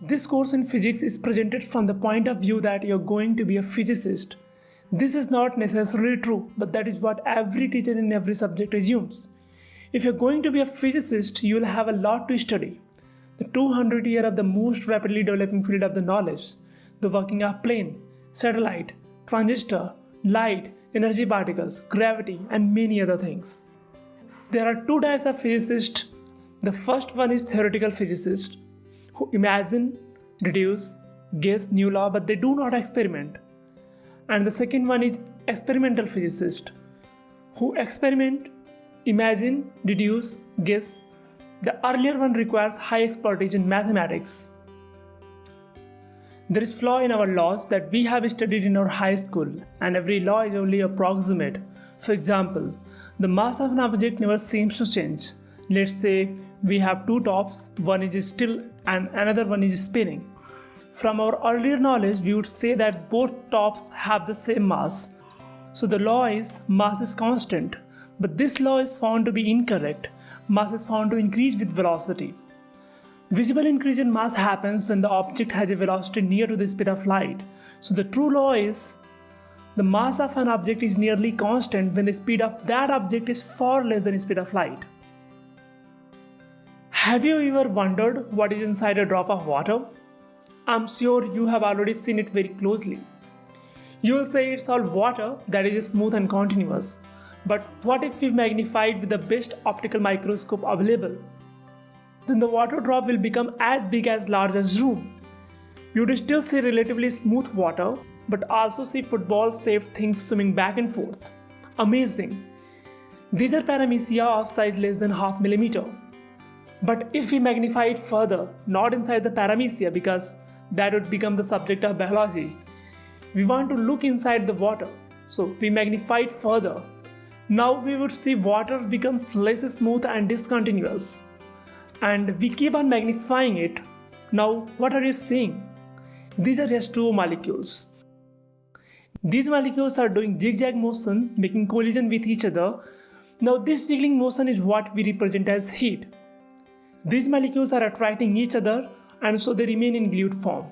This course in physics is presented from the point of view that you're going to be a physicist. This is not necessarily true, but that is what every teacher in every subject assumes. If you're going to be a physicist, you will have a lot to study. The 200 years of the most rapidly developing field of the knowledge, the working of plane, satellite, transistor, light, energy particles, gravity, and many other things. There are two types of physicists. The first one is theoretical physicists, who imagine, deduce, guess new law, but they do not experiment. And the second one is experimental physicists, who experiment, imagine, deduce, guess. The earlier one requires high expertise in mathematics. There is flaw in our laws that we have studied in our high school, and every law is only approximate. For example, the mass of an object never seems to change. Let's say we have two tops, one is still and another one is spinning. From our earlier knowledge, we would say that both tops have the same mass. So the law is mass is constant, but this law is found to be incorrect. Mass is found to increase with velocity. Visible increase in mass happens when the object has a velocity near to the speed of light. So the true law is the mass of an object is nearly constant when the speed of that object is far less than the speed of light. Have you ever wondered what is inside a drop of water? I'm sure you have already seen it very closely. You will say it's all water that is smooth and continuous. But what if we magnify it with the best optical microscope available? Then the water drop will become as big as large as room. You would still see relatively smooth water, but also see football-shaped things swimming back and forth. Amazing! These are paramecia of size less than half millimeter. But if we magnify it further, not inside the paramecia because that would become the subject of biology, we want to look inside the water. So we magnify it further. Now we would see water become less smooth and discontinuous. And we keep on magnifying it. Now what are you seeing? These are H2O molecules. These molecules are doing zigzag motion, making collision with each other. Now this jiggling motion is what we represent as heat. These molecules are attracting each other and so they remain in glued form.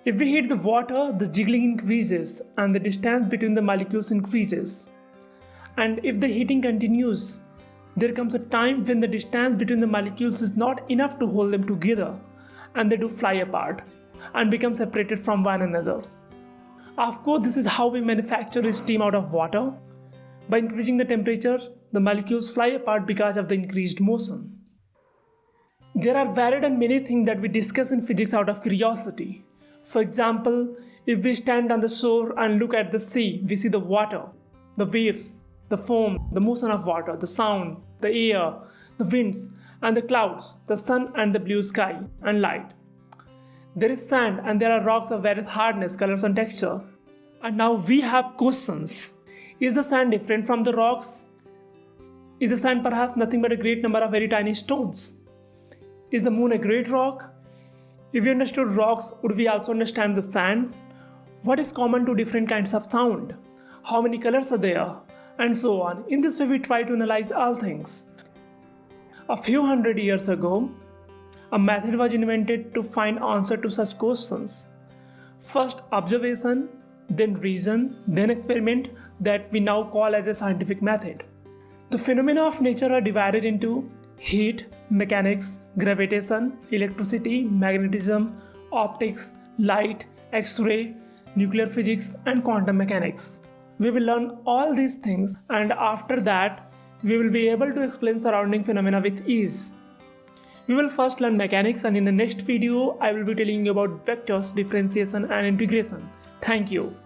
If we heat the water, the jiggling increases and the distance between the molecules increases. And if the heating continues, there comes a time when the distance between the molecules is not enough to hold them together and they do fly apart and become separated from one another. Of course, this is how we manufacture steam out of water. By increasing the temperature, the molecules fly apart because of the increased motion. There are varied and many things that we discuss in physics out of curiosity. For example, if we stand on the shore and look at the sea, we see the water, the waves, the foam, the motion of water, the sound, the air, the winds, and the clouds, the sun and the blue sky, and light. There is sand and there are rocks of various hardness, colors, and texture. And now we have questions. Is the sand different from the rocks? Is the sand perhaps nothing but a great number of very tiny stones? Is the moon a great rock? If we understood rocks, would we also understand the sand? What is common to different kinds of sound? How many colors are there? And so on. In this way, we try to analyze all things. A few hundred years ago, a method was invented to find answer to such questions. First observation, then reason, then experiment that we now call as a scientific method. The phenomena of nature are divided into heat, mechanics, gravitation, electricity, magnetism, optics, light, X-ray, nuclear physics, and quantum mechanics. We will learn all these things and after that, we will be able to explain surrounding phenomena with ease. We will first learn mechanics and in the next video, I will be telling you about vectors, differentiation and integration. Thank you.